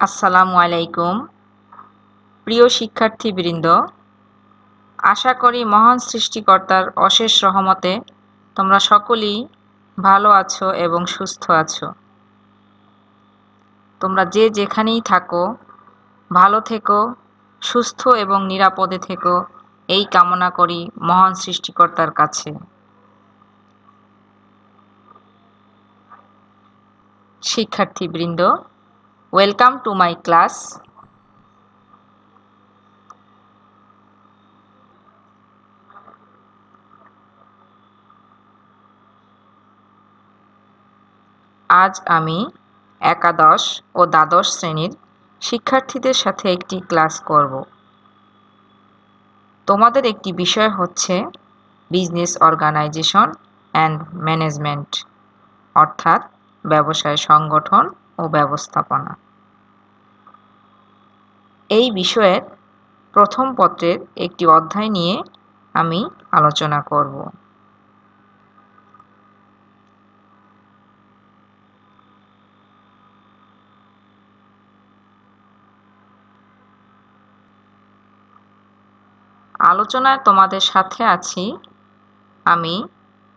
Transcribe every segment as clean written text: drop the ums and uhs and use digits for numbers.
আসসালামু আলাইকুম প্রিয় শিক্ষার্থীবৃন্দ, আশা করি মহান সৃষ্টিকর্তার অশেষ রহমতে তোমরা সকলেই ভালো আছো এবং সুস্থ আছো। তোমরা যে যেখানেই থাকো ভালো থেকো, সুস্থ এবং নিরাপদে থেকো, এই কামনা করি মহান সৃষ্টিকর্তার কাছে। শিক্ষার্থীবৃন্দ, ওয়েলকাম টু মাই ক্লাস। আজ আমি একাদশ ও দ্বাদশ শ্রেণীর শিক্ষার্থীদের সাথে একটি ক্লাস করব। তোমাদের একটি বিষয় হচ্ছে বিজনেস অর্গানাইজেশন অ্যান্ড ম্যানেজমেন্ট, অর্থাৎ ব্যবসায় সংগঠন ও ব্যবস্থাপনা। এই বিষয়ের প্রথম পত্রের একটি অধ্যায় নিয়ে আমি আলোচনা করব। আলোচনায় তোমাদের সাথে আছি আমি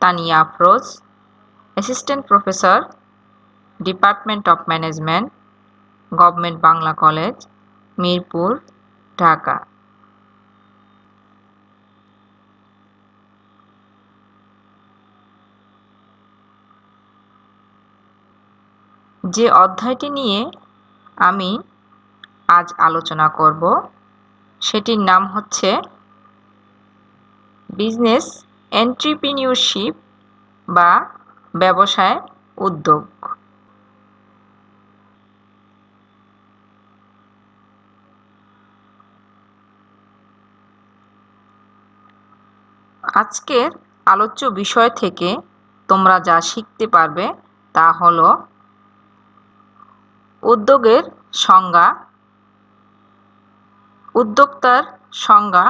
Tania Afroz, assistant professor, department of management, government Bangla college, Mirpur, Dhaka. যে অধ্যায়টি নিয়ে আমি আজ আলোচনা করব সেটির নাম হচ্ছে বিজনেস এন্ট্রিপ্রিনিউরশিপ বা ব্যবসায় উদ্যোগ। আজকের আলোচ্য বিষয় থেকে তোমরা যা শিখতে পারবে তা হলো উদ্যোগের সংজ্ঞা, উদ্যোক্তার সংজ্ঞা,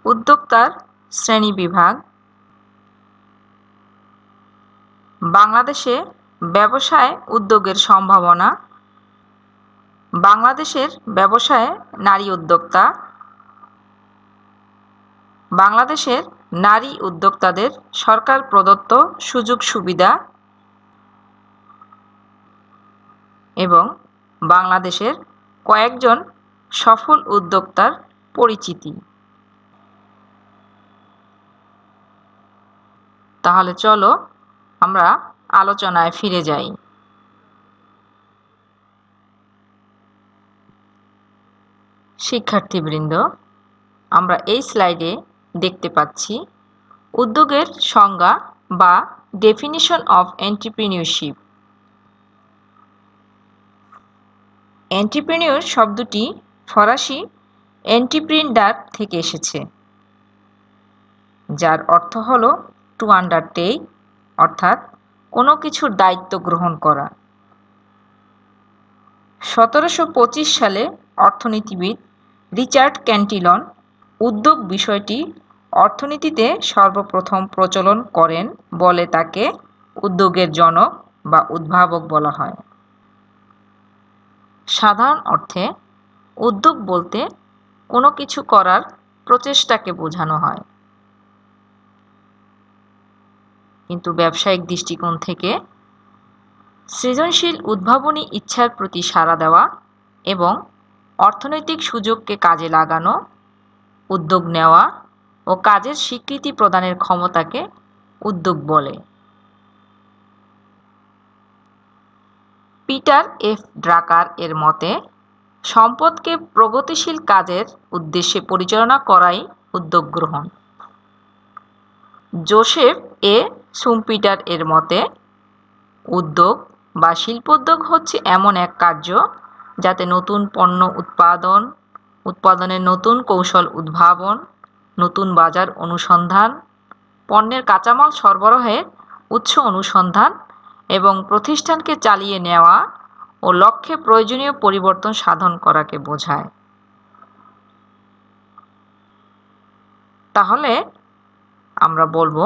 উদ্যোক্তার শ্রেণীবিভাগ, বাংলাদেশে ব্যবসায় উদ্যোগের সম্ভাবনা, বাংলাদেশের ব্যবসায়ে নারী উদ্যোক্তা, বাংলাদেশের নারী উদ্যোক্তাদের সরকার প্রদত্ত সুযোগ সুবিধা এবং বাংলাদেশের কয়েকজন সফল উদ্যোক্তার পরিচিতি। তাহলে চলো আমরা আলোচনায় ফিরে যাই। শিক্ষার্থীবৃন্দ, আমরা এই স্লাইডে দেখতে পাচ্ছি উদ্যোগের সংজ্ঞা বা ডেফিনিশন অফ এন্ট্রিপ্রিনিউরশিপ। এন্ট্রিপ্রেনিউর শব্দটি ফরাসি এন্ট্রিপ্রিন্ডার থেকে এসেছে, যার অর্থ হলো টু আন্ডারটেক, অর্থাৎ কোনো কিছুর দায়িত্ব গ্রহণ করা। 1725 সালে অর্থনীতিবিদ রিচার্ড ক্যান্টিলন উদ্যোগ বিষয়টি অর্থনীতিতে সর্বপ্রথম প্রচলন করেন বলে তাকে উদ্যোগের জনক বা উদ্ভাবক বলা হয়। সাধারণ অর্থে উদ্যোগ বলতে কোনো কিছু করার প্রচেষ্টাকে বোঝানো হয়, কিন্তু ব্যবসায়িক দৃষ্টিকোণ থেকে সৃজনশীল উদ্ভাবনী ইচ্ছার প্রতি সাড়া দেওয়া এবং অর্থনৈতিক সুযোগকে কাজে লাগানো, উদ্যোগ নেওয়া ও কাজের স্বীকৃতি প্রদানের ক্ষমতাকে উদ্যোগ বলে। পিটার এফ ড্রাকার এর মতে সম্পদকে প্রগতিশীল কাজের উদ্দেশ্যে পরিচালনা করাই উদ্যোগ গ্রহণ। জোসেফ এ শুম্পিটার এর মতে উদ্যোগ বা শিল্পোদ্যোগ হচ্ছে এমন এক কার্য যাতে নতুন পণ্য উৎপাদনের নতুন কৌশল উদ্ভাবন, নতুন বাজার অনুসন্ধান, পণ্যের কাঁচামাল সরবরাহের উৎস অনুসন্ধান এবং প্রতিষ্ঠানকে চালিয়ে নেওয়া ও লক্ষ্যে প্রয়োজনীয় পরিবর্তন সাধন করাকে বোঝায়। তাহলে আমরা বলবো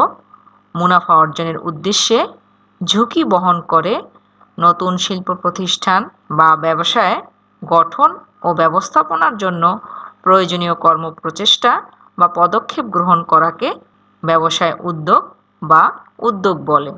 মুনাফা অর্জনের উদ্দেশ্যে ঝুঁকি বহন করে নতুন শিল্প প্রতিষ্ঠান বা ব্যবসায় গঠন ও ব্যবস্থাপনার জন্য প্রয়োজনীয় কর্মপ্রচেষ্টা বা পদক্ষেপ গ্রহণ করাকে ব্যবসায় উদ্যোগ বা উদ্যোগ বলে।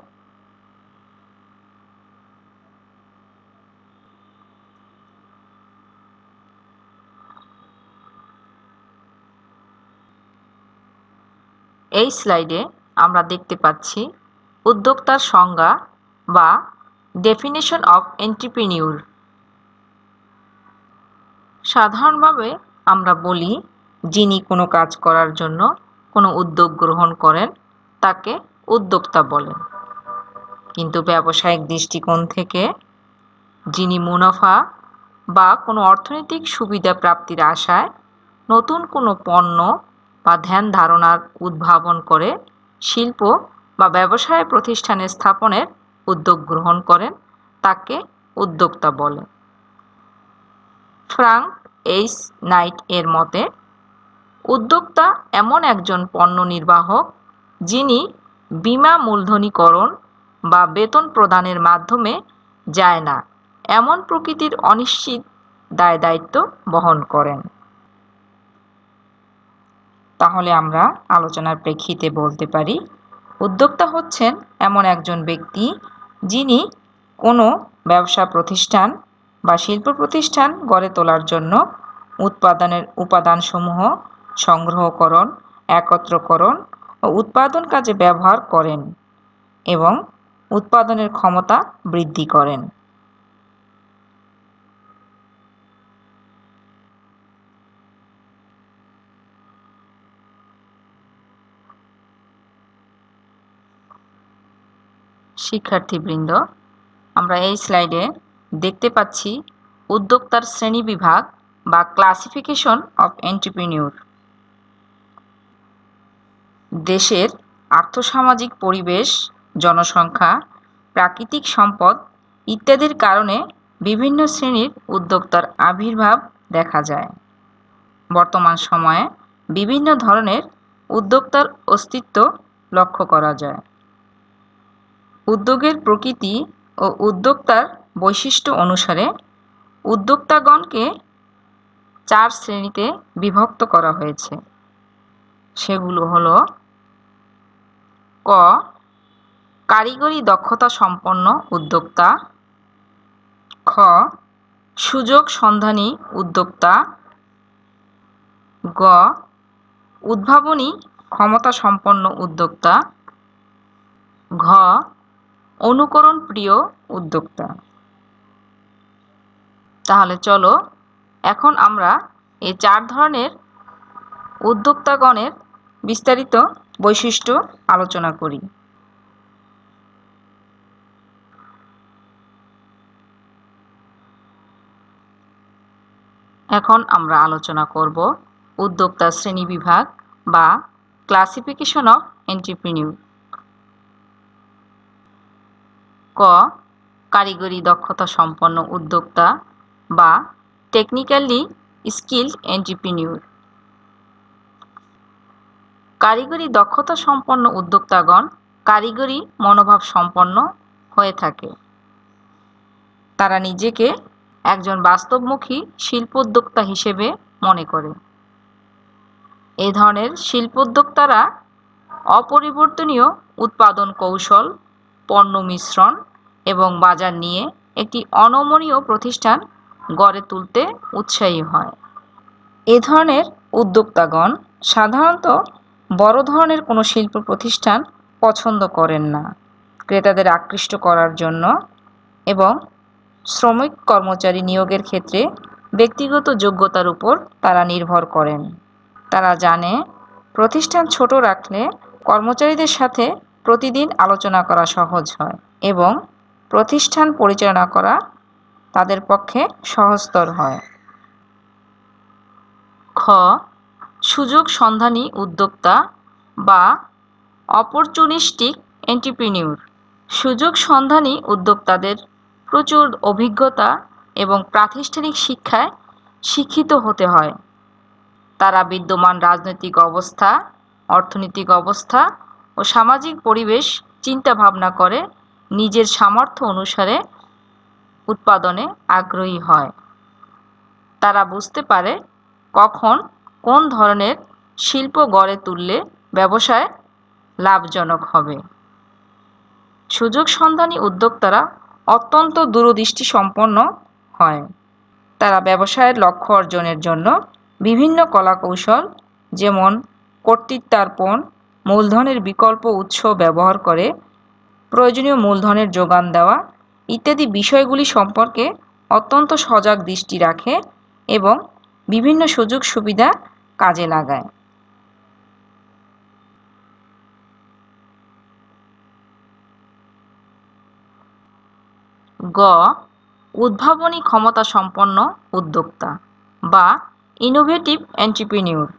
এই স্লাইডে আমরা দেখতে পাচ্ছি উদ্যোক্তার সংজ্ঞা বা ডেফিনেশন অফ এন্ট্রপ্রেনিউর। সাধারণভাবে আমরা বলি যিনি কোনো কাজ করার জন্য কোনো উদ্যোগ গ্রহণ করেন তাকে উদ্যোক্তা বলেন। কিন্তু ব্যবসায়িক দৃষ্টিকোণ থেকে যিনি মুনাফা বা কোনো অর্থনৈতিক সুবিধা প্রাপ্তির আশায় নতুন কোনো পণ্য বা ধ্যান ধারণার উদ্ভাবন করে শিল্প বা ব্যবসায় প্রতিষ্ঠানের স্থাপনের উদ্যোগ গ্রহণ করেন তাকে উদ্যোক্তা বলে। ফ্রাঙ্ক এইচ নাইট এর মতে উদ্যোক্তা এমন একজন পণ্য নির্বাহক যিনি বিমা মূলধনীকরণ বা বেতন প্রদানের মাধ্যমে যায় না এমন প্রকৃতির অনিশ্চিত দায়-দায়িত্ব বহন করেন। তাহলে আমরা আলোচনার প্রেক্ষিতে বলতে পারি উদ্যোক্তা হচ্ছেন এমন একজন ব্যক্তি যিনি কোনো ব্যবসা প্রতিষ্ঠান বা শিল্প প্রতিষ্ঠান গড়ে তোলার জন্য উৎপাদনের উপাদানসমূহ সংগ্রহকরণ, একত্রকরণ ও উৎপাদন কাজে ব্যবহার করেন এবং উৎপাদনের ক্ষমতা বৃদ্ধি করেন। শিক্ষার্থীবৃন্দ, আমরা এই স্লাইডে দেখতে পাচ্ছি উদ্যোক্তার শ্রেণীবিভাগ বা ক্লাসিফিকেশন অফ এন্ট্রপ্রেনিউর। দেশের আর্থসামাজিক পরিবেশ, জনসংখ্যা, প্রাকৃতিক সম্পদ ইত্যাদির কারণে বিভিন্ন শ্রেণীর উদ্যোক্তার আবির্ভাব দেখা যায়। বর্তমান সময়ে বিভিন্ন ধরনের উদ্যোক্তার অস্তিত্ব লক্ষ্য করা যায়। উদ্যোগের প্রকৃতি ও উদ্যোক্তার বৈশিষ্ট্য অনুসারে উদ্যোক্তাগণকে 4 শ্রেণীতে বিভক্ত করা হয়েছে। সেগুলো হলো: ক. কারিগরি দক্ষতা সম্পন্ন উদ্যোক্তা, খ. সুযোগ সন্ধানী উদ্যোক্তা, গ. উদ্ভাবনী ক্ষমতা সম্পন্ন উদ্যোক্তা, ঘ. অনুকরণ প্রিয় উদ্যোক্তা। তাহলে চলো এখন আমরা এই 4 ধরনের উদ্যোক্তাগণের বিস্তারিত বৈশিষ্ট্য আলোচনা করি। এখন আমরা আলোচনা করব উদ্যোক্তা শ্রেণীবিভাগ বা ক্লাসিফিকেশন অফ এন্ট্রপ্রেনিউর। ক. কারিগরি দক্ষতা সম্পন্ন উদ্যোক্তা বা টেকনিক্যালি স্কিলড এন্ট্রপ্রেনিউর। কারিগরি দক্ষতা সম্পন্ন উদ্যোক্তাগণ কারিগরি মনোভাব সম্পন্ন হয়ে থাকে। তারা নিজেকে একজন বাস্তবমুখী শিল্পোদ্যোক্তা হিসেবে মনে করে। এই ধরনের শিল্পোদ্যোক্তারা অপরিবর্তনীয় উৎপাদন কৌশল, পণ্য মিশ্রণ এবং বাজার নিয়ে একটি অনমনীয় প্রতিষ্ঠান গড়ে তুলতে উৎসাহী হয়। এ ধরনের উদ্যোক্তাগণ সাধারণত বড় ধরনের কোনো শিল্প প্রতিষ্ঠান পছন্দ করেন না। ক্রেতাদের আকৃষ্ট করার জন্য এবং শ্রমিক কর্মচারী নিয়োগের ক্ষেত্রে ব্যক্তিগত যোগ্যতার উপর তারা নির্ভর করেন। তারা জানে প্রতিষ্ঠান ছোট রাখলে কর্মচারীদের সাথে প্রতিদিন আলোচনা করা সহজ হয় এবং প্রতিষ্ঠান পরিচালনা করা তাদের পক্ষে সহজতর হয়। খ. সুযোগ সন্ধানী উদ্যোক্তা বা অপরচুনিস্টিক এন্ট্রপ্রেনিউর। সুযোগ সন্ধানী উদ্যোক্তাদের প্রচুর অভিজ্ঞতা এবং প্রাতিষ্ঠানিক শিক্ষায় শিক্ষিত হতে হয়। তারা বিদ্যমান রাজনৈতিক অবস্থা, অর্থনৈতিক অবস্থা ও সামাজিক পরিবেশ চিন্তা ভাবনা করে নিজের সামর্থ্য অনুসারে উৎপাদনে আগ্রহী হয়। তারা বুঝতে পারে কখন কোন ধরনের শিল্প গড়ে তুললে ব্যবসায় লাভজনক হবে। সুযোগ সন্ধানী উদ্যোক্তারা অত্যন্ত দূরদৃষ্টি সম্পন্ন হয়। তারা ব্যবসায়ের লক্ষ্য অর্জনের জন্য বিভিন্ন কলাকৌশল যেমন কর্তৃত্বার্পণ, মূলধনের বিকল্প উৎস ব্যবহার করে প্রয়োজনীয় মূলধনের যোগান দেওয়া ইত্যাদি বিষয়গুলি সম্পর্কে অত্যন্ত সজাগ দৃষ্টি রাখে এবং বিভিন্ন সুযোগ সুবিধা কাজে লাগায়। গ. উদ্ভাবনী ক্ষমতা সম্পন্ন উদ্যোক্তা বা ইনোভেটিভ এন্ট্রপ্রেনিউর।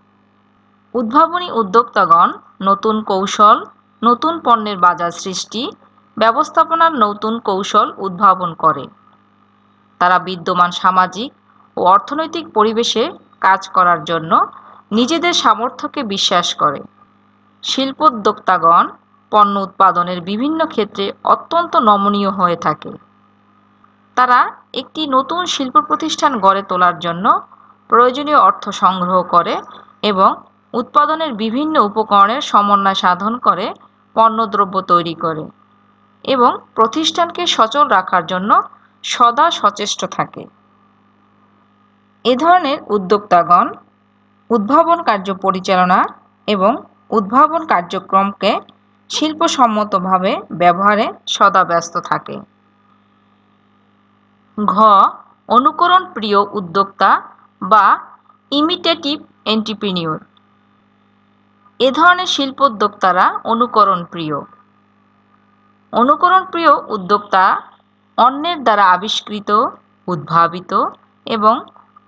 উদ্ভাবনী উদ্যোক্তাগণ নতুন কৌশল, নতুন পণ্যের বাজার সৃষ্টি, ব্যবস্থাপনার নতুন কৌশল উদ্ভাবন করে। তারা বিদ্যমান সামাজিক ও অর্থনৈতিক পরিবেশে কাজ করার জন্য নিজেদের সামর্থ্যকে বিশ্বাস করে। শিল্পোদ্যোক্তাগণ পণ্য উৎপাদনের বিভিন্ন ক্ষেত্রে অত্যন্ত নমনীয় হয়ে থাকে। তারা একটি নতুন শিল্প প্রতিষ্ঠান গড়ে তোলার জন্য প্রয়োজনীয় অর্থ সংগ্রহ করে এবং উৎপাদনের বিভিন্ন উপকরণের সমন্বয় সাধন করে পণ্যদ্রব্য তৈরি করে এবং প্রতিষ্ঠানকে সচল রাখার জন্য সদা সচেষ্ট থাকে। এ ধরনের উদ্যোক্তাগণ উদ্ভাবন কার্য পরিচালনা এবং উদ্ভাবন কার্যক্রমকে শিল্পসম্মতভাবে ব্যবহারে সদা ব্যস্ত থাকে। ঘ. অনুকরণ প্রিয় উদ্যোক্তা বা ইমিটেটিভ এন্ট্রপ্রেনিউর। এ ধরনের শিল্পোদ্যোক্তারা অনুকরণ প্রিয়। অনুকরণ প্রিয় উদ্যোক্তা অন্যের দ্বারা আবিষ্কৃত, উদ্ভাবিত এবং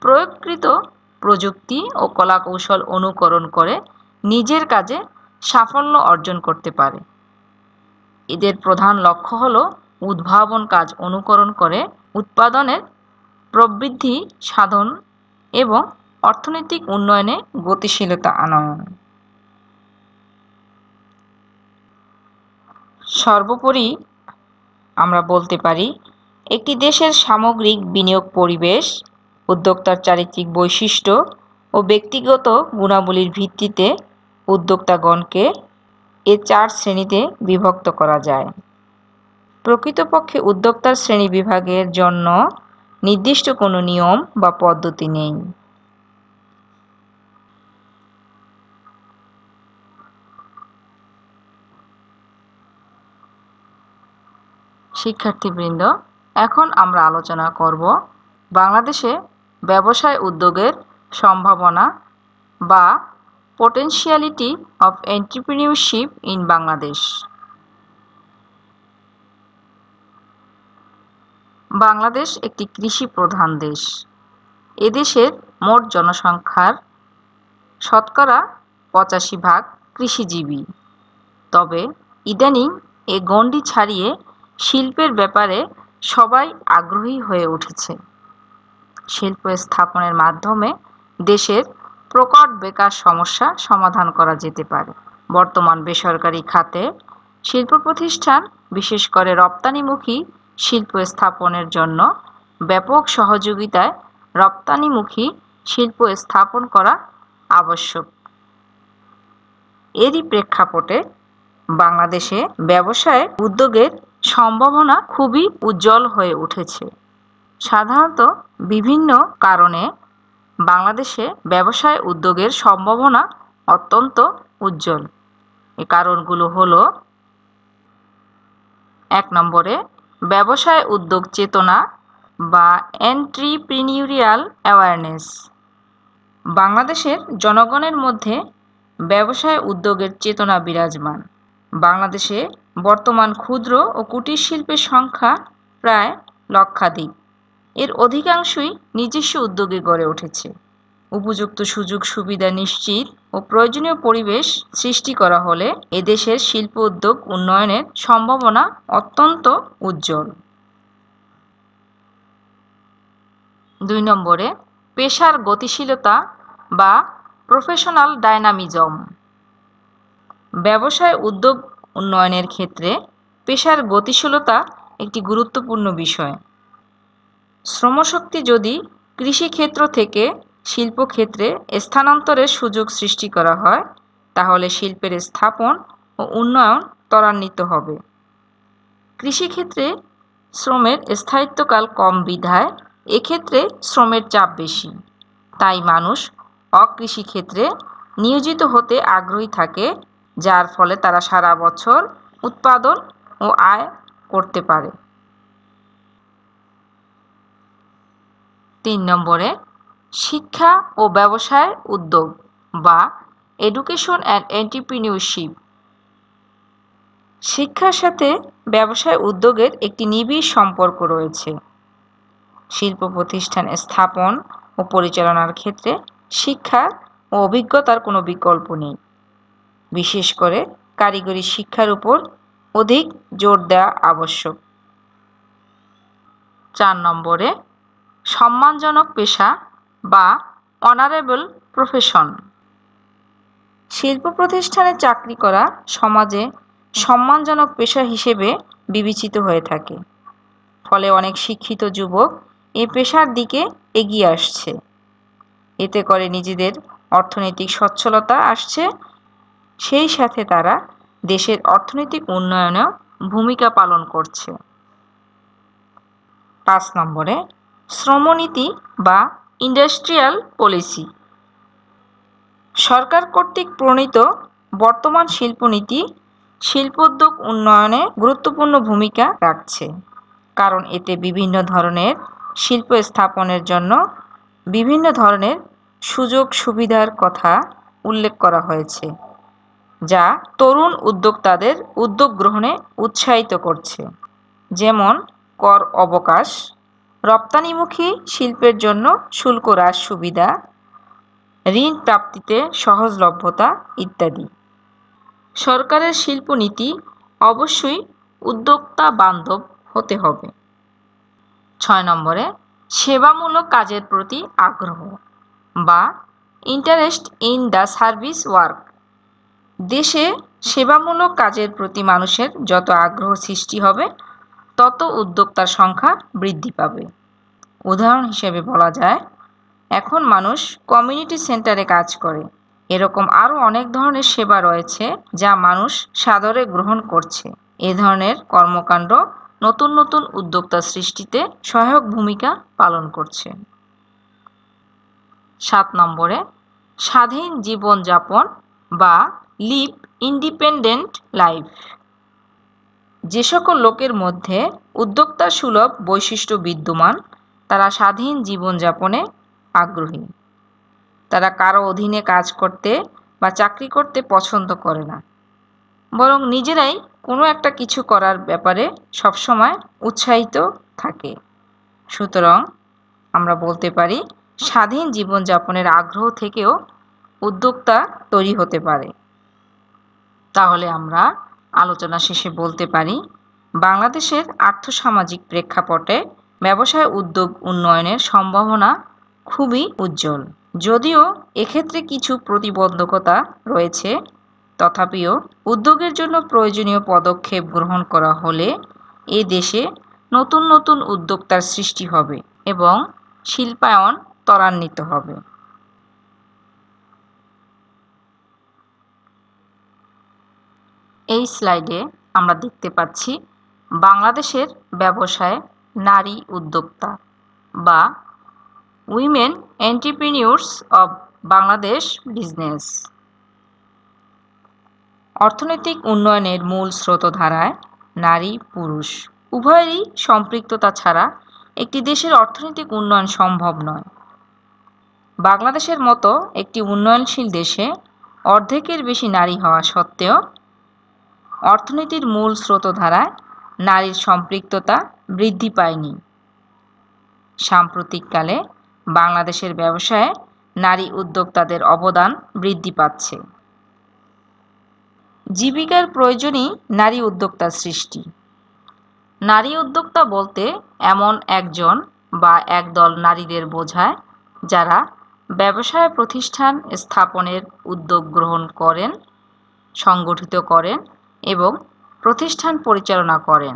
প্রয়োগকৃত প্রযুক্তি ও কলাকৌশল অনুকরণ করে নিজের কাজে সাফল্য অর্জন করতে পারে। এদের প্রধান লক্ষ্য হল উদ্ভাবন কাজ অনুকরণ করে উৎপাদনের প্রবৃদ্ধি সাধন এবং অর্থনৈতিক উন্নয়নে গতিশীলতা আনয়ন। সর্বোপরি আমরা বলতে পারি, একটি দেশের সামগ্রিক বিনিয়োগ পরিবেশ, উদ্যোক্তার চারিত্রিক বৈশিষ্ট্য ও ব্যক্তিগত গুণাবলীর ভিত্তিতে উদ্যোক্তাগণকে এ 4 শ্রেণীতে বিভক্ত করা যায়। প্রকৃতপক্ষে উদ্যোক্তার শ্রেণী বিভাগের জন্য নির্দিষ্ট কোনো নিয়ম বা পদ্ধতি নেই। শিক্ষার্থীবৃন্দ, এখন আমরা আলোচনা করব বাংলাদেশে ব্যবসায় উদ্যোগের সম্ভাবনা বা potentiality of entrepreneurship in Bangladesh. Bangladesh একটি কৃষি প্রধান দেশ। এদেশের মোট জনসংখ্যার শতকরা 85% কৃষিজীবী। তবে ইদানিং এ গণ্ডি ছাড়িয়ে শিল্পের ব্যাপারে সবাই আগ্রহী হয়ে উঠেছে। শিল্প স্থাপনের মাধ্যমে দেশের প্রকট বেকার সমস্যা সমাধান করা যেতে পারে। বর্তমান বেসরকারি খাতে শিল্প প্রতিষ্ঠান, বিশেষ করে রপ্তানিমুখী শিল্প স্থাপনের জন্য ব্যাপক সহযোগিতায় রপ্তানিমুখী শিল্প স্থাপন করা আবশ্যক। এরই প্রেক্ষাপটে বাংলাদেশে ব্যবসায় উদ্যোগের সম্ভাবনা খুবই উজ্জ্বল হয়ে উঠেছে। সাধারণত বিভিন্ন কারণে বাংলাদেশে ব্যবসায় উদ্যোগের সম্ভাবনা অত্যন্ত উজ্জ্বল। এই কারণগুলো হলো: 1 নম্বরে ব্যবসায় উদ্যোগ চেতনা বা এন্ট্রিপ্রেনিউরিয়াল অ্যাওয়ারনেস। বাংলাদেশের জনগণের মধ্যে ব্যবসায় উদ্যোগের চেতনা বিরাজমান। বাংলাদেশে বর্তমান ক্ষুদ্র ও কুটির শিল্পের সংখ্যা প্রায় লক্ষাধিক। এর অধিকাংশই নিজস্ব উদ্যোগে গড়ে উঠেছে। উপযুক্ত সুযোগ সুবিধা নিশ্চিত ও প্রয়োজনীয় পরিবেশ সৃষ্টি করা হলে এদেশের শিল্প উদ্যোগ উন্নয়নের সম্ভাবনা অত্যন্ত উজ্জ্বল। 2 নম্বরে পেশার গতিশীলতা বা প্রফেশনাল ডাইনামিজম। ব্যবসায় উদ্যোগ উন্নয়নের ক্ষেত্রে পেশার গতিশীলতা একটি গুরুত্বপূর্ণ বিষয়। শ্রমশক্তি যদি কৃষিক্ষেত্র থেকে শিল্পক্ষেত্রে স্থানান্তরের সুযোগ সৃষ্টি করা হয়, তাহলে শিল্পের স্থাপন ও উন্নয়ন ত্বরান্বিত হবে। কৃষিক্ষেত্রে শ্রমের স্থায়িত্বকাল কম বিধায় এক্ষেত্রে শ্রমের চাপ বেশি। তাই মানুষ অকৃষিক্ষেত্রে নিয়োজিত হতে আগ্রহী থাকে, যার ফলে তারা সারা বছর উৎপাদন ও আয় করতে পারে। 3 নম্বরে শিক্ষা ও ব্যবসায় উদ্যোগ বা এডুকেশন অ্যান্ড এন্টারপ্রেনিউরশিপ। শিক্ষার সাথে ব্যবসায় উদ্যোগের একটি নিবিড় সম্পর্ক রয়েছে। শিল্প প্রতিষ্ঠান স্থাপন ও পরিচালনার ক্ষেত্রে শিক্ষা ও অভিজ্ঞতার কোনো বিকল্প নেই। বিশেষ করে কারিগরি শিক্ষার উপর অধিক জোর দেওয়া আবশ্যক। 4 নম্বরে সম্মানজনক পেশা বা অনারেবল প্রফেশন। শিল্প প্রতিষ্ঠানে চাকরি করা সমাজে সম্মানজনক পেশা হিসেবে বিবেচিত হয়ে থাকে। ফলে অনেক শিক্ষিত যুবক এই পেশার দিকে এগিয়ে আসছে। এতে করে নিজেদের অর্থনৈতিক সচ্ছলতা আসছে, সেই সাথে তারা দেশের অর্থনৈতিক উন্নয়নেও ভূমিকা পালন করছে। 5 নম্বরে শ্রমনীতি বা ইন্ডাস্ট্রিয়াল পলিসি। সরকার কর্তৃক প্রণীত বর্তমান শিল্পনীতি শিল্পোদ্যোগ উন্নয়নে গুরুত্বপূর্ণ ভূমিকা রাখছে, কারণ এতে বিভিন্ন ধরনের শিল্প স্থাপনের জন্য বিভিন্ন ধরনের সুযোগ সুবিধার কথা উল্লেখ করা হয়েছে, যা তরুণ উদ্যোক্তাদের উদ্যোগ গ্রহণে উৎসাহিত করছে। যেমন কর অবকাশ, রপ্তানিমুখী শিল্পের জন্য শুল্ক হ্রাস সুবিধা, ঋণ প্রাপ্তিতে সহজলভ্যতা ইত্যাদি। সরকারের শিল্পনীতি অবশ্যই উদ্যোক্তা বান্ধব হতে হবে। 6 নম্বরে সেবামূলক কাজের প্রতি আগ্রহ বা interest in the service work. দেশে সেবামূলক কাজের প্রতি মানুষের যত আগ্রহ সৃষ্টি হবে, তত উদ্যোক্তার সংখ্যা বৃদ্ধি পাবে। উদাহরণ হিসেবে বলা যায়, এখন মানুষ কমিউনিটি সেন্টারে কাজ করে। এরকম আরও অনেক ধরনের সেবা রয়েছে যা মানুষ সাদরে গ্রহণ করছে। এ ধরনের কর্মকাণ্ড নতুন নতুন উদ্যোক্তা সৃষ্টিতে সহায়ক ভূমিকা পালন করছে। 7 নম্বরে স্বাধীন জীবনযাপন বা লিভ ইন্ডিপেন্ডেন্ট লাইফ। যে সকল লোকের মধ্যে উদ্যোক্তা সুলভ বৈশিষ্ট্য বিদ্যমান, তারা স্বাধীন জীবনযাপনে আগ্রহী। তারা কারো অধীনে কাজ করতে বা চাকরি করতে পছন্দ করে না, বরং নিজেরাই কোনো একটা কিছু করার ব্যাপারে সবসময় উৎসাহিত থাকে। সুতরাং আমরা বলতে পারি, স্বাধীন জীবনযাপনের আগ্রহ থেকেও উদ্যোক্তা তৈরি হতে পারে। তাহলে আমরা আলোচনা শেষে বলতে পারি, বাংলাদেশের আর্থসামাজিক প্রেক্ষাপটে ব্যবসায় উদ্যোগ উন্নয়নের সম্ভাবনা খুবই উজ্জ্বল। যদিও এক্ষেত্রে কিছু প্রতিবন্ধকতা রয়েছে, তথাপিও উদ্যোগের জন্য প্রয়োজনীয় পদক্ষেপ গ্রহণ করা হলে এ দেশে নতুন নতুন উদ্যোক্তার সৃষ্টি হবে এবং শিল্পায়ন ত্বরান্বিত হবে। এই স্লাইডে আমরা দেখতে পাচ্ছি বাংলাদেশের ব্যবসায় নারী উদ্যোক্তা বা উইমেন এন্টারপ্রেনিউরস অব বাংলাদেশ বিজনেস। অর্থনৈতিক উন্নয়নের মূল স্রোতধারায় নারী পুরুষ উভয়েরই সম্পৃক্ততা ছাড়া একটি দেশের অর্থনৈতিক উন্নয়ন সম্ভব নয়। বাংলাদেশের মতো একটি উন্নয়নশীল দেশে অর্ধেকের বেশি নারী হওয়া সত্ত্বেও অর্থনীতির মূল স্রোতধারায় নারীর সম্পৃক্ততা বৃদ্ধি পায়নি। সাম্প্রতিককালে বাংলাদেশের ব্যবসায়ে নারী উদ্যোক্তাদের অবদান বৃদ্ধি পাচ্ছে। জীবিকার প্রয়োজনই নারী উদ্যোক্তার সৃষ্টি। নারী উদ্যোক্তা বলতে এমন একজন বা একদল নারীদের বোঝায় যারা ব্যবসায় প্রতিষ্ঠান স্থাপনের উদ্যোগ গ্রহণ করেন, সংগঠিত করেন এবং প্রতিষ্ঠান পরিচালনা করেন।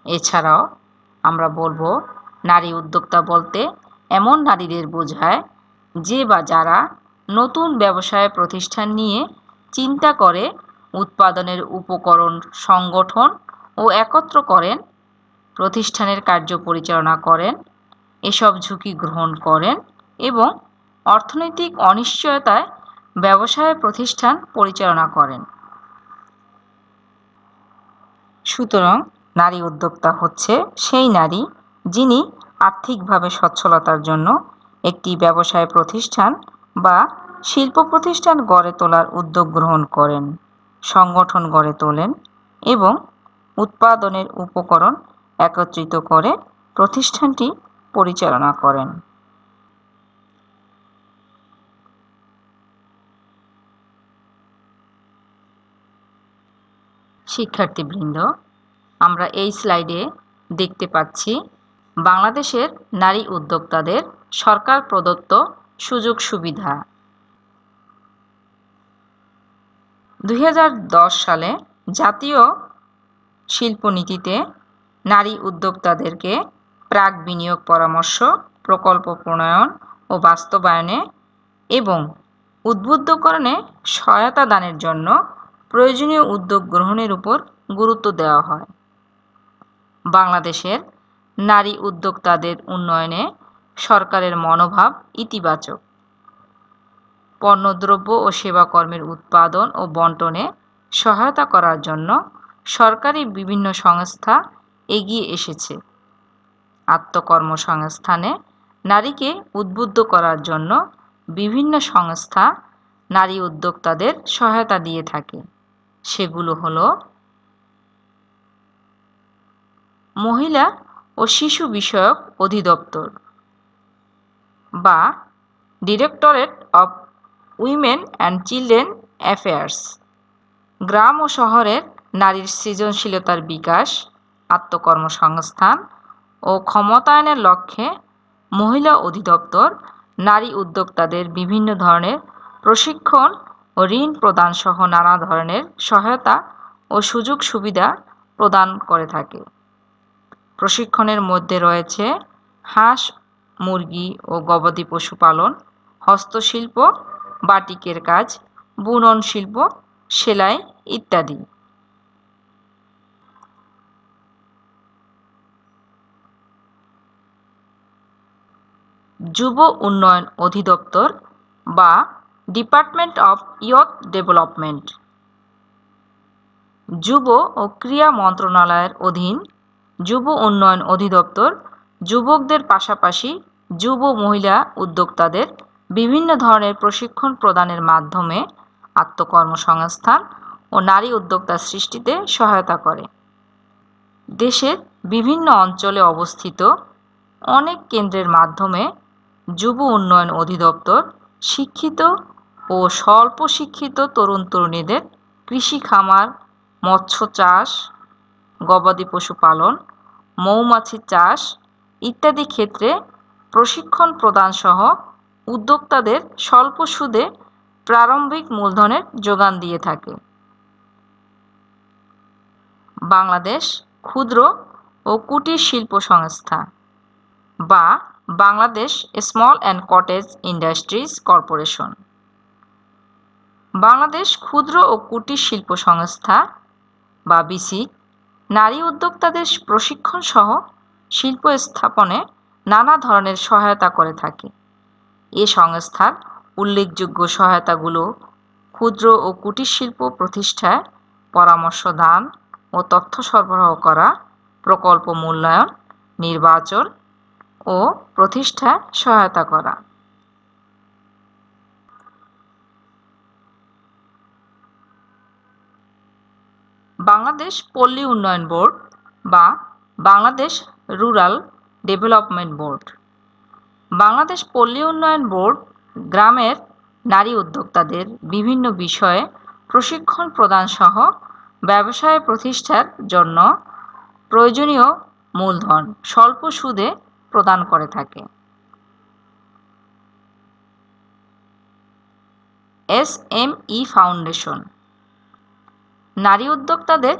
এছাড়াও আমরা বলবো নারী উদ্যোক্তা বলতে এমন নারীদের বোঝায় যে বা যারা নতুন ব্যবসায় প্রতিষ্ঠান নিয়ে চিন্তা করে, উৎপাদনের উপকরণ সংগঠন ও একত্র করেন, প্রতিষ্ঠানের কার্য পরিচালনা করেন, এসব ঝুঁকি গ্রহণ করেন এবং অর্থনৈতিক অনিশ্চয়তায় ব্যবসায় প্রতিষ্ঠান পরিচালনা করেন। সুতরাং নারী উদ্যোক্তা হচ্ছে সেই নারী যিনি আর্থিকভাবে সচ্ছলতার জন্য একটি ব্যবসায় প্রতিষ্ঠান বা শিল্প প্রতিষ্ঠান গড়ে তোলার উদ্যোগ গ্রহণ করেন, সংগঠন গড়ে তোলেন এবং উৎপাদনের উপকরণ একত্রিত করে প্রতিষ্ঠানটি পরিচালনা করেন। শিক্ষার্থীবৃন্দ, আমরা এই স্লাইডে দেখতে পাচ্ছি বাংলাদেশের নারী উদ্যোক্তাদের সরকার প্রদত্ত সুযোগ সুবিধা। 2010 সালে জাতীয় শিল্পনীতিতে নারী উদ্যোক্তাদেরকে প্রাক বিনিয়োগ পরামর্শ, প্রকল্প প্রণয়ন ও বাস্তবায়নে এবং উদ্বুদ্ধকরণে সহায়তা দানের জন্য প্রয়োজনীয় উদ্যোগ গ্রহণের উপর গুরুত্ব দেওয়া হয়। বাংলাদেশের নারী উদ্যোক্তাদের উন্নয়নে সরকারের মনোভাব ইতিবাচক। পণ্যদ্রব্য ও সেবাকর্মের উৎপাদন ও বণ্টনে সহায়তা করার জন্য সরকারি বিভিন্ন সংস্থা এগিয়ে এসেছে। আত্মকর্মসংস্থানে নারীকে উদ্বুদ্ধ করার জন্য বিভিন্ন সংস্থা নারী উদ্যোক্তাদের সহায়তা দিয়ে থাকে। সেগুলো হলো মহিলা ও শিশু বিষয়ক অধিদপ্তর বা directorate of women and children affairs, গ্রাম ও শহরের নারীর সৃজনশীলতার বিকাশ, আত্মকর্মসংস্থান ও ক্ষমতায়নের লক্ষ্যে মহিলা অধিদপ্তর নারী উদ্যোক্তাদের বিভিন্ন ধরনের প্রশিক্ষণ ও ঋণ প্রদান সহ নানা ধরনের সহায়তা ও সুযোগ সুবিধা প্রদান করে থাকে। প্রশিক্ষণের মধ্যে রয়েছে হাঁস, মুরগি ও গবাদি পশু পালন, হস্তশিল্প, বাটিকের কাজ, বুনন শিল্প, সেলাই ইত্যাদি। যুব উন্নয়ন অধিদপ্তর বা ডিপার্টমেন্ট অফ ইয়থ ডেভেলপমেন্ট যুব ও ক্রীড়া মন্ত্রণালয়ের অধীন যুব উন্নয়ন অধিদপ্তর যুবকদের পাশাপাশি যুব মহিলা উদ্যোক্তাদের বিভিন্ন ধরনের প্রশিক্ষণ প্রদানের মাধ্যমে আত্মকর্মসংস্থান ও নারী উদ্যোক্তা সৃষ্টিতে সহায়তা করে। দেশের বিভিন্ন অঞ্চলে অবস্থিত অনেক কেন্দ্রের মাধ্যমে যুব উন্নয়ন অধিদপ্তর শিক্ষিত ও স্বল্প শিক্ষিত তরুণ তরুণীদের কৃষি খামার, মৎস্য চাষ, গবাদি পশু পালন, মৌমাছি চাষ ইত্যাদি ক্ষেত্রে প্রশিক্ষণ প্রদান সহ উদ্যোক্তাদের স্বল্প সুদে প্রারম্ভিক মূলধনের যোগান দিয়ে থাকে। বাংলাদেশ ক্ষুদ্র ও কুটির শিল্প সংস্থা বা Bangladesh small and cottage industries corporation, Bangladesh ক্ষুদ্র ও কুটির শিল্প সংস্থা বা বিসিক নারী উদ্যোক্তাদের প্রশিক্ষণ সহ শিল্প স্থাপনে নানা ধরনের সহায়তা করে থাকে। এ সংস্থার উল্লেখযোগ্য সহায়তাগুলো ক্ষুদ্র ও কুটির শিল্প প্রতিষ্ঠায় পরামর্শ দান ও তথ্য সরবরাহ করা, প্রকল্প মূল্যায়ন, নির্বাচন ও প্রতিষ্ঠায় সহায়তা করা। বাংলাদেশ পল্লী উন্নয়ন বোর্ড বা Bangladesh rural development board. Bangladesh পল্লী উন্নয়ন বোর্ড গ্রামের নারী উদ্যোক্তাদের বিভিন্ন বিষয়ে প্রশিক্ষণ প্রদান সহ ব্যবসায় প্রতিষ্ঠার জন্য প্রয়োজনীয় মূলধন স্বল্প সুদে প্রদান করে থাকে। SME ফাউন্ডেশন নারী উদ্যোক্তাদের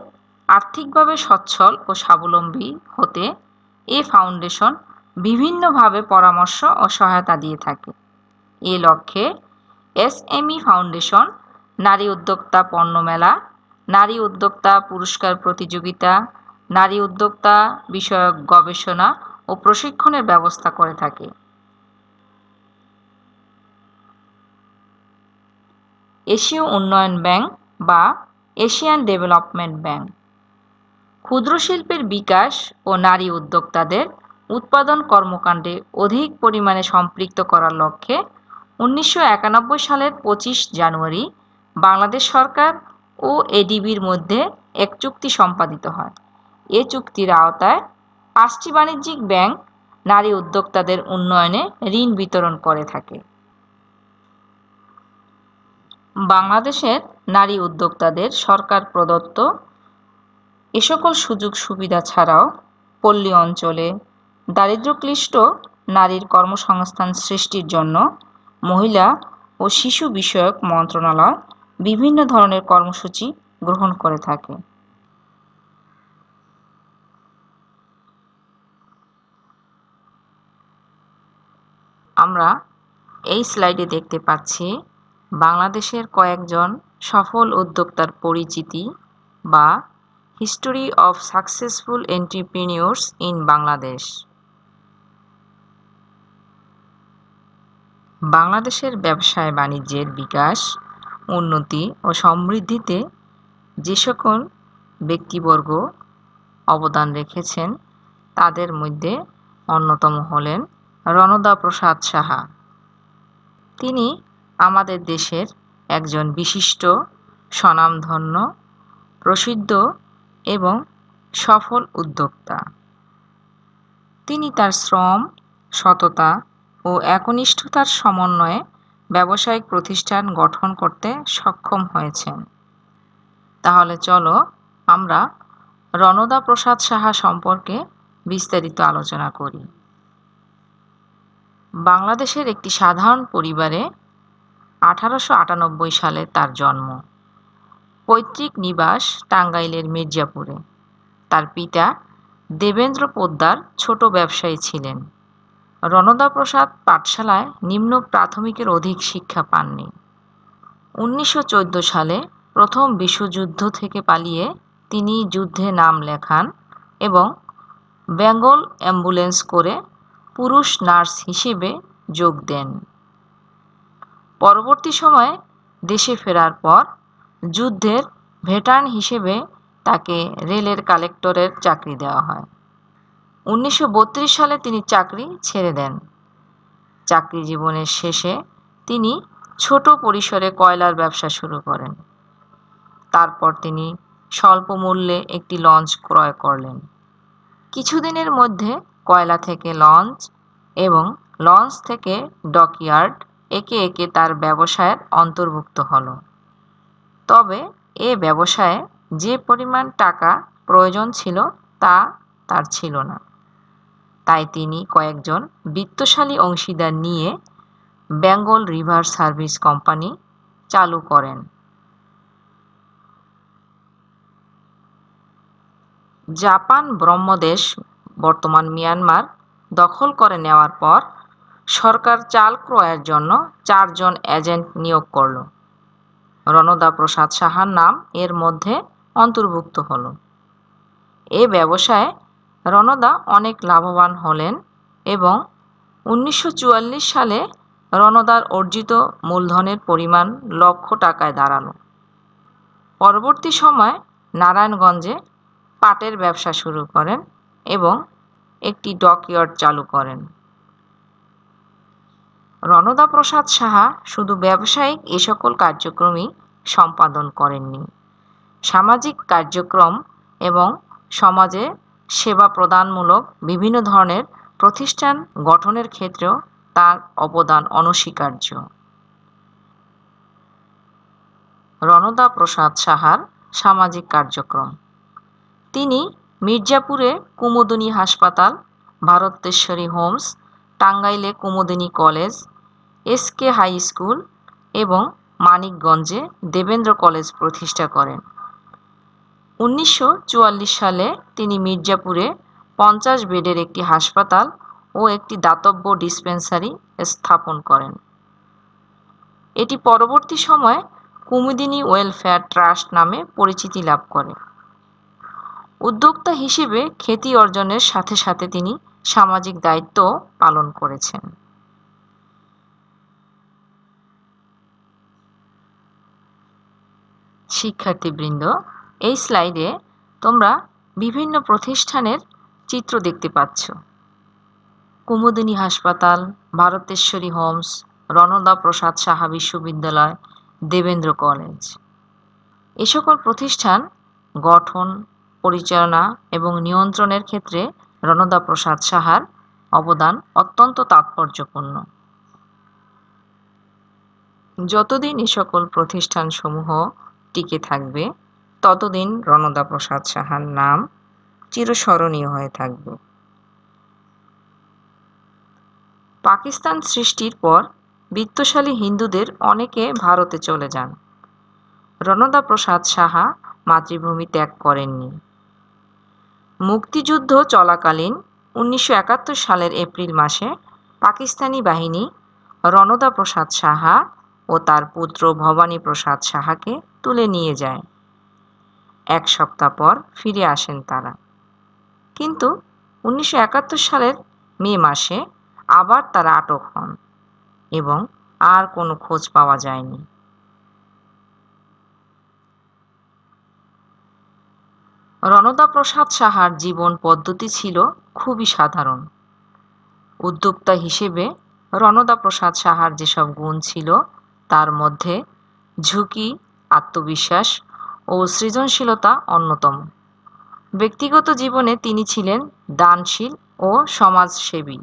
আর্থিকভাবে সচ্ছল ও স্বাবলম্বী হতে এ ফাউন্ডেশন বিভিন্নভাবে পরামর্শ ও সহায়তা দিয়ে থাকে। এ লক্ষ্যে এসএমই ফাউন্ডেশন নারী উদ্যোক্তা পণ্য মেলা, নারী উদ্যোক্তা পুরস্কার প্রতিযোগিতা, নারী উদ্যোক্তা বিষয়ক গবেষণা ও প্রশিক্ষণের ব্যবস্থা করে থাকে। এশীয় উন্নয়ন ব্যাংক বা এশিয়ান ডেভেলপমেন্ট ব্যাংক ক্ষুদ্র শিল্পের বিকাশ ও নারী উদ্যোক্তাদের উৎপাদন কর্মকাণ্ডে অধিক পরিমাণে সম্পৃক্ত করার লক্ষ্যে 1991 সালের 25 জানুয়ারি বাংলাদেশ সরকার ও এডিবির মধ্যে এক চুক্তি সম্পাদিত হয়। এ চুক্তির আওতায় 5টি বাণিজ্যিক ব্যাংক নারী উদ্যোক্তাদের উন্নয়নে ঋণ বিতরণ করে থাকে। বাংলাদেশের নারী উদ্যোক্তাদের সরকার প্রদত্ত এ সকল সুযোগ সুবিধা ছাড়াও পল্লী অঞ্চলে দারিদ্র্যক্লিষ্ট নারীর কর্মসংস্থান সৃষ্টির জন্য মহিলা ও শিশু বিষয়ক মন্ত্রণালয় বিভিন্ন ধরনের কর্মসূচি গ্রহণ করে থাকে। আমরা এই স্লাইডে দেখতে পাচ্ছি বাংলাদেশের কয়েকজন সফল উদ্যোক্তার পরিচিতি বা history of successful entrepreneurs in Bangladesh. বাংলাদেশের ব্যবসায় বাণিজ্যের বিকাশ, উন্নতি ও সমৃদ্ধিতে যে সকল ব্যক্তিবর্গ অবদান রেখেছেন তাদের মধ্যে অন্যতম হলেন রণদা প্রসাদ সাহা। তিনি আমাদের দেশের একজন বিশিষ্ট, স্বনামধন্য, প্রসিদ্ধ এবং সফল উদ্যোক্তা। তিনি তার শ্রম, সততা ও একনিষ্ঠতার সমন্বয়ে ব্যবসায়িক প্রতিষ্ঠান গঠন করতে সক্ষম হয়েছেন। তাহলে চলো আমরা রণদা প্রসাদ সাহা সম্পর্কে বিস্তারিত আলোচনা করি। বাংলাদেশের একটি সাধারণ পরিবারে 1898 সালে তার জন্ম। পৈতৃক নিবাস টাঙ্গাইলের মির্জাপুরে। তার পিতা দেবেন্দ্র পোদ্দার ছোট ব্যবসায়ী ছিলেন। রণদা প্রসাদ পাঠশালায় নিম্ন প্রাথমিকের অধিক শিক্ষা পাননি। 1914 সালে প্রথম বিশ্বযুদ্ধ থেকে পালিয়ে তিনি যুদ্ধে নাম লেখান এবং বেঙ্গল অ্যাম্বুলেন্স করে পুরুষ নার্স হিসেবে যোগ দেন। পরবর্তী সময়ে দেশে ফেরার পর যুদ্ধের ভেটারান হিসেবে তাকে রেলের কালেক্টরের চাকরি দেওয়া হয়। 1932 সালে তিনি চাকরি ছেড়ে দেন। চাকরি জীবনের শেষে তিনি ছোট পরিসরে কয়লার ব্যবসা শুরু করেন। তারপর তিনি স্বল্প মূল্যে একটি লঞ্চ ক্রয় করলেন। কিছুদিনের মধ্যে কয়লা থেকে লঞ্চ এবং লঞ্চ থেকে ডকইয়ার্ড একে একে তার ব্যবসায়ের অন্তর্ভুক্ত হলো। তবে এ ব্যবসায়ে যে পরিমাণ টাকা প্রয়োজন ছিল তা তার ছিল না। তাই তিনি কয়েকজন বিত্তশালী অংশীদার নিয়ে বেঙ্গল রিভার সার্ভিস কোম্পানি চালু করেন। জাপান ব্রহ্মদেশ বর্তমান মিয়ানমার দখল করে নেওয়ার পর সরকার চাল ক্রয়ের জন্য 4 জন এজেন্ট নিয়োগ করল। রণদা প্রসাদ সাহার নাম এর মধ্যে অন্তর্ভুক্ত হল। এ ব্যবসায়ে রণদা অনেক লাভবান হলেন এবং 1944 সালে রণদার অর্জিত মূলধনের পরিমাণ লক্ষ টাকায় দাঁড়ালো। পরবর্তী সময়ে নারায়ণগঞ্জে পাটের ব্যবসা শুরু করেন এবং একটি ডকইয়ার্ড চালু করেন। রণদা প্রসাদ সাহা শুধু ব্যবসায়িক এ সকল কার্যক্রমই সম্পাদন করেননি, সামাজিক কার্যক্রম এবং সমাজে সেবা প্রদানমূলক বিভিন্ন ধরনের প্রতিষ্ঠান গঠনের ক্ষেত্রেও তার অবদান অনস্বীকার্য। রণদা প্রসাদ সাহার সামাজিক কার্যক্রম। তিনি মির্জাপুরে কুমুদিনী হাসপাতাল, ভারতেশ্বরী হোমস, টাঙ্গাইলে Kumudini college, SK high school এবং মানিকগঞ্জে দেবেন্দ্র কলেজ প্রতিষ্ঠা করেন। 1944 সালে তিনি মির্জাপুরে 50 বেডের একটি হাসপাতাল ও একটি দাতব্য ডিসপেন্সারি স্থাপন করেন। এটি পরবর্তী সময়ে কুমুদিনী ওয়েলফেয়ার ট্রাস্ট নামে পরিচিতি লাভ করে। উদ্যোক্তা হিসেবে খ্যাতি অর্জনের সাথে সাথে তিনি সামাজিক দায়িত্ব পালন করেছেন। শিক্ষার্থীবৃন্দ, এই স্লাইডে তোমরা বিভিন্ন প্রতিষ্ঠানের চিত্র দেখতে পাচ্ছ। কুমুদিনী হাসপাতাল, ভারতেশ্বরী হোমস, রণদা প্রসাদ সাহা বিশ্ববিদ্যালয়, দেবেন্দ্র কলেজ। এ সকল প্রতিষ্ঠান গঠন, পরিচালনা এবং নিয়ন্ত্রণের ক্ষেত্রে রণদা প্রসাদ সাহার অবদান অত্যন্ত তাৎপর্যপূর্ণ। যতদিন এ সকল প্রতিষ্ঠানসমূহ টিকে থাকবে, ততদিন রণদা প্রসাদ সাহার নাম চিরস্মরণীয় হয়ে থাকবে। পাকিস্তান সৃষ্টির পর বিত্তশালী হিন্দুদের অনেকে ভারতে চলে যান। রণদা প্রসাদ সাহা মাতৃভূমি ত্যাগ করেননি। মুক্তিযুদ্ধ চলাকালীন 1971 সালের এপ্রিল মাসে পাকিস্তানি বাহিনী রণদা প্রসাদ সাহা ও তার পুত্র ভবানী প্রসাদ সাহাকে তুলে নিয়ে যায়। 1 সপ্তাহ পর ফিরে আসেন তারা। কিন্তু 1971 সালের মে মাসে আবার তারা আটক হন এবং আর কোনো খোঁজ পাওয়া যায়নি। রণদা প্রসাদ সাহার জীবন পদ্ধতি ছিল খুবই সাধারণ। উদ্যোক্তা হিসেবে রণদা প্রসাদ সাহার যেসব গুণ ছিল, তার মধ্যে ঝুঁকি, আত্মবিশ্বাস ও সৃজনশীলতা অন্যতম। ব্যক্তিগত জীবনে তিনি ছিলেন দানশীল ও সমাজসেবী।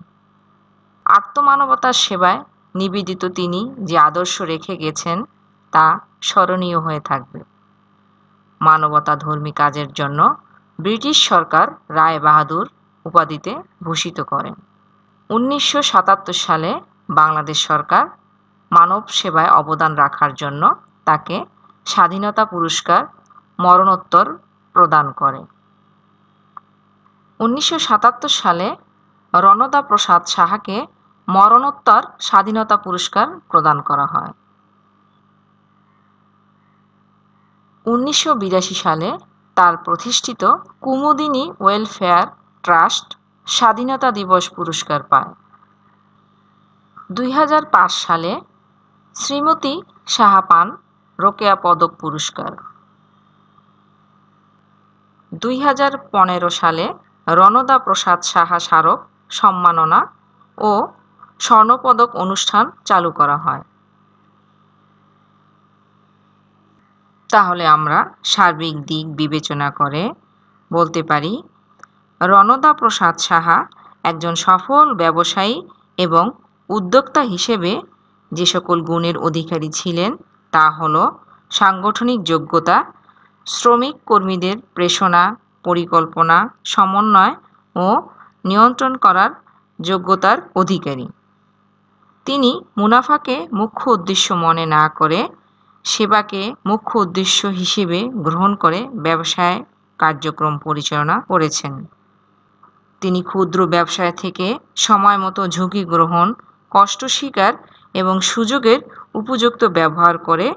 আত্মমানবতার সেবায় নিবেদিত তিনি যে আদর্শ রেখে গেছেন, তা স্মরণীয় হয়ে থাকবে। মানবতাধর্মী কাজের জন্য ব্রিটিশ সরকার রায় বাহাদুর উপাধিতে ভূষিত করেন। 1977 সালে বাংলাদেশ সরকার মানব সেবায় অবদান রাখার জন্য তাকে স্বাধীনতা পুরস্কার মরণোত্তর প্রদান করে। 1977 সালে রণদা প্রসাদ সাহাকে মরণোত্তর স্বাধীনতা পুরস্কার প্রদান করা হয়। 1982 সালে তার প্রতিষ্ঠিত কুমুদিনী ওয়েলফেয়ার ট্রাস্ট স্বাধীনতা দিবস পুরস্কার পায়। 2005 সালে শ্রীমতী সাহা পান রোকেয়া পদক পুরস্কার। 2015 সালে রণদা প্রসাদ সাহা স্মারক সম্মাননা ও স্বর্ণপদক অনুষ্ঠান চালু করা হয়। তাহলে আমরা সার্বিক দিক বিবেচনা করে বলতে পারি, রণদা প্রসাদ সাহা একজন সফল ব্যবসায়ী এবং উদ্যোক্তা হিসেবে যে সকল গুণের অধিকারী ছিলেন, তা হল সাংগঠনিক যোগ্যতা, শ্রমিক কর্মীদের প্রেরণা, পরিকল্পনা, সমন্বয় ও নিয়ন্ত্রণ করার যোগ্যতার অধিকারী। তিনি মুনাফাকে মুখ্য উদ্দেশ্য মনে না করে সেবাকে মুখ্য উদ্দেশ্য হিসেবে গ্রহণ করে ব্যবসায় কার্যক্রম পরিচালনা করেছেন। তিনি ক্ষুদ্র ব্যবসায় থেকে সময় মতো ঝুঁকি গ্রহণ, কষ্ট স্বীকার এবং সুযোগের উপযুক্ত ব্যবহার করে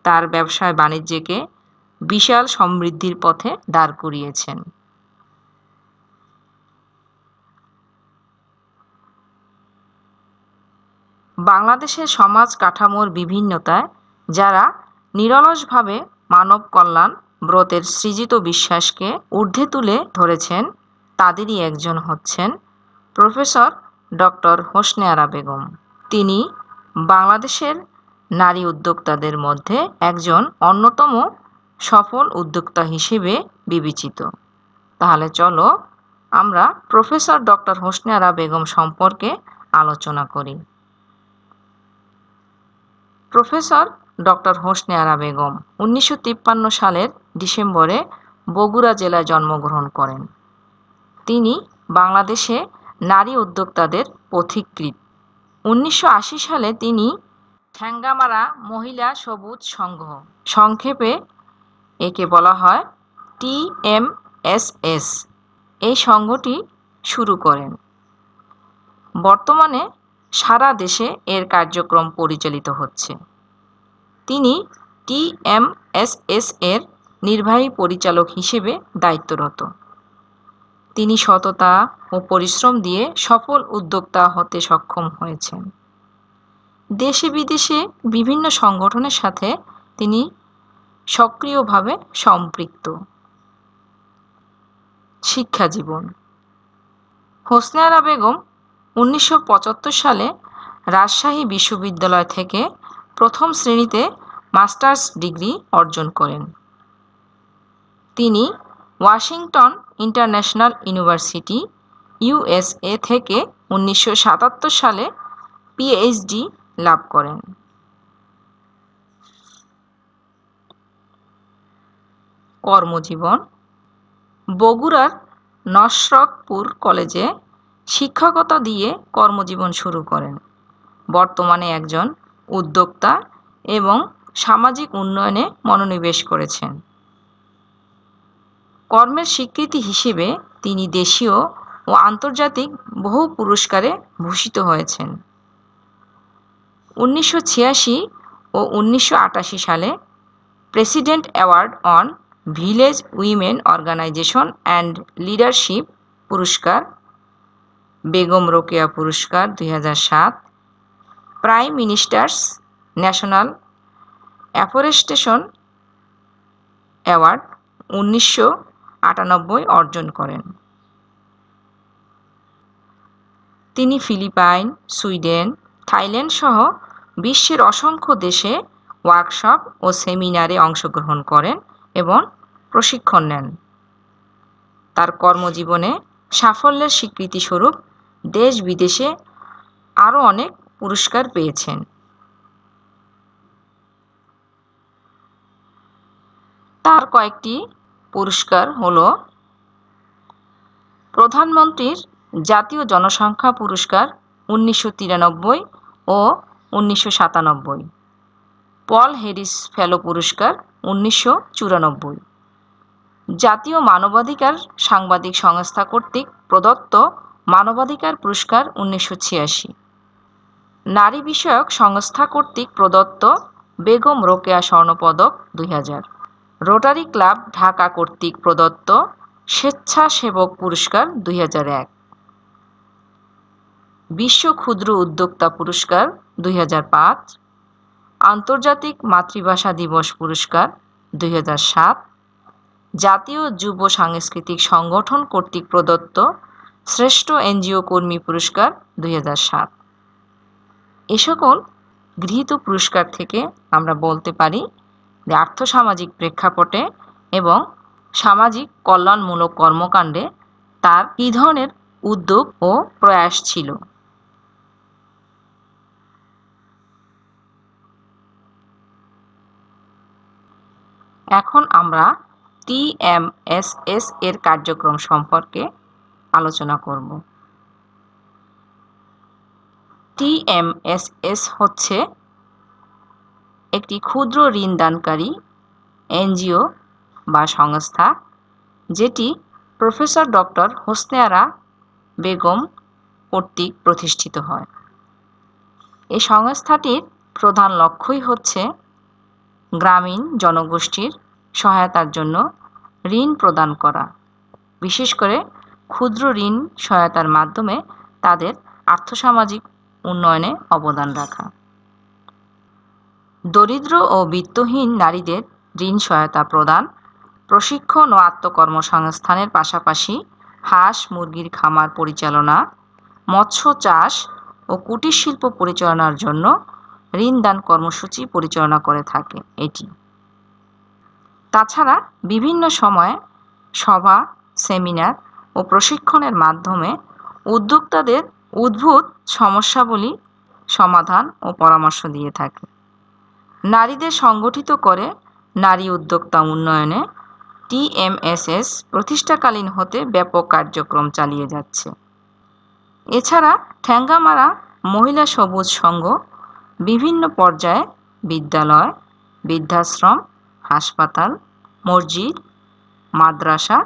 তার ব্যবসায় বাণিজ্যকে বিশাল সমৃদ্ধির পথে দাঁড় করিয়েছেন। বাংলাদেশের সমাজ কাঠামোর বিভিন্নতায় যারা নিরলসভাবে মানব কল্যাণ ব্রতের সৃজিত বিশ্বাসকে ঊর্ধ্বে তুলে ধরেছেন, তাদেরই একজন হচ্ছেন প্রফেসর ডক্টর হোসনে আরা বেগম। তিনি বাংলাদেশের নারী উদ্যোক্তাদের মধ্যে একজন অন্যতম সফল উদ্যোক্তা হিসেবে বিবেচিত। তাহলে চলো আমরা প্রফেসর ডক্টর হোসনে আরা বেগম সম্পর্কে আলোচনা করি। প্রফেসর ডক্টর হোসনে আরা বেগম 1953 সালের ডিসেম্বরে বগুড়া জেলায় জন্মগ্রহণ করেন। তিনি বাংলাদেশে নারী উদ্যোক্তাদের পথিকৃৎ। 1980 সালে তিনি ঠ্যাঙ্গামারা মহিলা সবুজ সংঘ, সংক্ষেপে একে বলা হয় TMSS, এই সংঘটি শুরু করেন। বর্তমানে সারা দেশে এর কার্যক্রম পরিচালিত হচ্ছে। তিনি TMSS এর নির্বাহী পরিচালক হিসেবে দায়িত্বরত। তিনি সততা ও পরিশ্রম দিয়ে সফল উদ্যোক্তা হতে সক্ষম হয়েছেন। দেশে বিদেশে বিভিন্ন সংগঠনের সাথে তিনি সক্রিয়ভাবে সম্পৃক্ত। শিক্ষা জীবন। হোসনে আরা বেগম 1975 সালে রাজশাহী বিশ্ববিদ্যালয় থেকে প্রথম শ্রেণীতে মাস্টার্স ডিগ্রি অর্জন করেন। তিনি ওয়াশিংটন ইন্টারন্যাশনাল ইউনিভার্সিটি USA থেকে 1977 সালে PhD লাভ করেন। কর্মজীবন। বগুড়ার নসরতপুর কলেজে শিক্ষকতা দিয়ে কর্মজীবন শুরু করেন। বর্তমানে একজন উদ্যোক্তা এবং সামাজিক উন্নয়নে মনোনিবেশ করেছেন। কর্মের স্বীকৃতি হিসেবে তিনি দেশীয় ও আন্তর্জাতিক বহু পুরস্কারে ভূষিত হয়েছেন। 1986 ও 1988 সালে president award on village women organization and leadership পুরস্কার, বেগম রোকেয়া পুরস্কার 2007, prime minister's national afforestation award 1998 অর্জন করেন। তিনি ফিলিপাইন, সুইডেন, থাইল্যান্ড সহ বিশ্বের অসংখ্য দেশে ওয়ার্কশপ ও সেমিনারে অংশগ্রহণ করেন এবং প্রশিক্ষণ নেন। তার কর্মজীবনে সাফল্যের স্বীকৃতিস্বরূপ দেশ বিদেশে আরও অনেক পুরস্কার পেয়েছেন। তার কয়েকটি পুরস্কার হলো প্রধানমন্ত্রীর জাতীয় জনসংখ্যা পুরস্কার 1993 ও 1997, পল হ্যারিস ফেলো পুরস্কার 1994, জাতীয় মানবাধিকার সাংবাদিক সংস্থা কর্তৃক প্রদত্ত মানবাধিকার পুরস্কার 1986, নারী বিষয়ক সংস্থা কর্তৃক প্রদত্ত বেগম রোকেয়া স্বর্ণপদক 2000, রোটারি ক্লাব ঢাকা কর্তৃক প্রদত্ত স্বেচ্ছাসেবক পুরস্কার 2001, বিশ্ব ক্ষুদ্র উদ্যোক্তা পুরস্কার 2005, আন্তর্জাতিক মাতৃভাষা দিবস পুরস্কার 2007, জাতীয় যুব সাংস্কৃতিক সংগঠন কর্তৃক প্রদত্ত শ্রেষ্ঠ এনজিও কর্মী পুরস্কার 2007। এ সকল গৃহীত পুরস্কার থেকে আমরা বলতে পারি যে আর্থসামাজিক প্রেক্ষাপটে এবং সামাজিক কল্যাণমূলক কর্মকাণ্ডে তার কী ধরনের উদ্যোগ ও প্রয়াস ছিল। এখন আমরা TMSS এর কার্যক্রম সম্পর্কে আলোচনা করব। TMSS হচ্ছে একটি ক্ষুদ্র ঋণদানকারী এনজিও বা সংস্থা, যেটি প্রফেসর ডক্টর হোসনে আরা বেগম কর্তৃক প্রতিষ্ঠিত হয়। এই সংস্থাটির প্রধান লক্ষ্যই হচ্ছে গ্রামীণ জনগোষ্ঠীর সহায়তার জন্য ঋণ প্রদান করা, বিশেষ করে ক্ষুদ্র ঋণ সহায়তার মাধ্যমে তাদের আর্থসামাজিক উন্নয়নে অবদান রাখা। দরিদ্র ও বিত্তহীন নারীদের ঋণ সহায়তা প্রদান, প্রশিক্ষণ ও আত্মকর্মসংস্থানের পাশাপাশি হাঁস মুরগির খামার পরিচালনা, মৎস্য চাষ ও কুটির শিল্প পরিচালনার জন্য ঋণদান কর্মসূচি পরিচালনা করে থাকে এটি। তাছাড়া বিভিন্ন সময়ে সভা, সেমিনার ও প্রশিক্ষণের মাধ্যমে উদ্যোক্তাদের উদ্ভূত সমস্যাবলী সমাধান ও পরামর্শ দিয়ে থাকে। নারীদের সংগঠিত করে নারী উদ্যোক্তা উন্নয়নে TMSS প্রতিষ্ঠাকালীন হতে ব্যাপক কার্যক্রম চালিয়ে যাচ্ছে। এছাড়া ঠ্যাঙ্গামারা মহিলা সবুজ সংঘ বিভিন্ন পর্যায়ে বিদ্যালয়, বৃদ্ধাশ্রম, হাসপাতাল, মসজিদ, মাদ্রাসা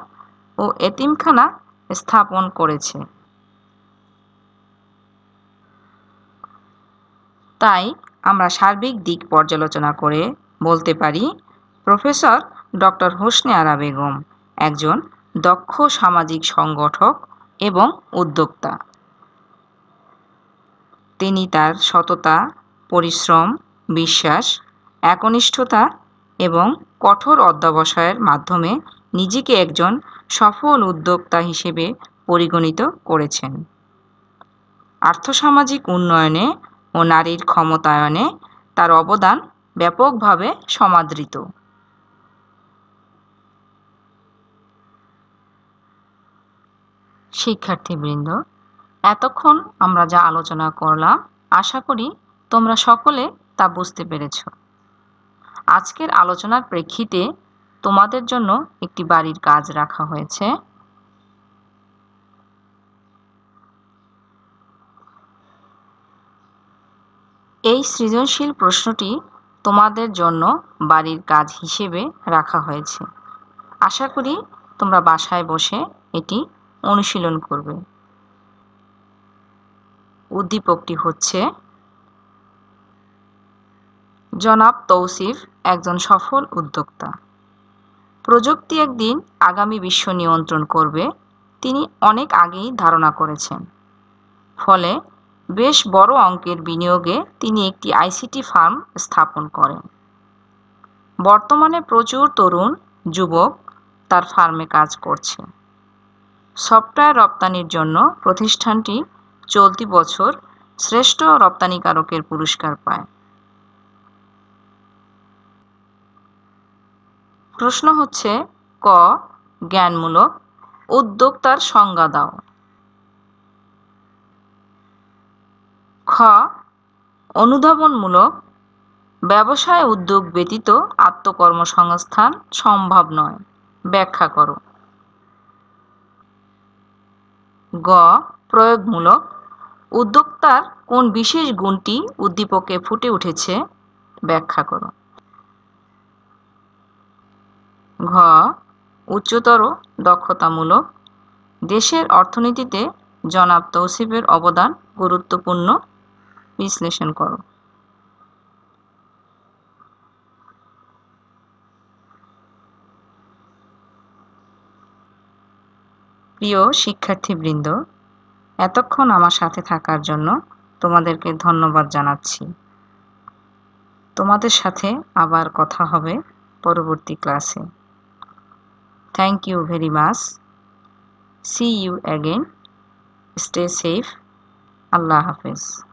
ও এতিমখানা স্থাপন করেছে। তাই আমরা সার্বিক দিক পর্যালোচনা করে বলতে পারি, প্রফেসর ডক্টর হোসনে আরা বেগম একজন দক্ষ সামাজিক সংগঠক এবং উদ্যোক্তা। তিনি তার সততা, পরিশ্রম, বিশ্বাস, একনিষ্ঠতা এবং কঠোর অধ্যবসায়ের মাধ্যমে নিজেকে একজন সফল উদ্যোক্তা হিসেবে পরিগণিত করেছেন। আর্থসামাজিক উন্নয়নে ও নারীর ক্ষমতায়নে তার অবদান ব্যাপকভাবে সমাদৃত। শিক্ষার্থীবৃন্দ, এতক্ষণ আমরা যা আলোচনা করলাম, আশা করি তোমরা সকলে তা বুঝতে পেরেছ। আজকের আলোচনার প্রেক্ষিতে তোমাদের জন্য একটি বাড়ির কাজ রাখা হয়েছে। এই সৃজনশীল প্রশ্নটি তোমাদের জন্য বাড়ির কাজ হিসেবে রাখা হয়েছে। আশা করি তোমরা বাসায় বসে এটি অনুশীলন করবে। উদ্দীপকটি হচ্ছে, জনাব তৌসিফ একজন সফল উদ্যোক্তা। প্রযুক্তি একদিন আগামী বিশ্ব নিয়ন্ত্রণ করবে তিনি অনেক আগেই ধারণা করেছেন। ফলে বেশ বড় অঙ্কের বিনিয়োগে তিনি একটি আইসিটি ফার্ম স্থাপন করেন। বর্তমানে প্রচুর তরুণ যুবক তার ফার্মে কাজ করছে। সফটওয়্যার রপ্তানির জন্য প্রতিষ্ঠানটি চলতি বছর শ্রেষ্ঠ রপ্তানিকারকের পুরস্কার পায়। প্রশ্ন হচ্ছে, ক, জ্ঞানমূলক উদ্যোক্তার সংজ্ঞা দাও। খ, অনুধাবনমূলক ব্যবসায় উদ্যোগ ব্যতীত আত্মকর্মসংস্থান সম্ভব নয়, ব্যাখ্যা করো। গ, প্রয়োগমূলক উদ্যোক্তার কোন বিশেষ গুণটি উদ্দীপকে ফুটে উঠেছে, ব্যাখ্যা করো। ঘ, উচ্চতর দক্ষতামূলক দেশের অর্থনীতিতে জনাব তৌসিফের অবদান গুরুত্বপূর্ণ, বিশ্লেষণ করো। প্রিয় শিক্ষার্থীবৃন্দ, এতক্ষণ আমার সাথে থাকার জন্য তোমাদেরকে ধন্যবাদ জানাচ্ছি। তোমাদের সাথে আবার কথা হবে পরবর্তী ক্লাসে। Thank you very much. See you again. Stay safe. Allah Hafiz.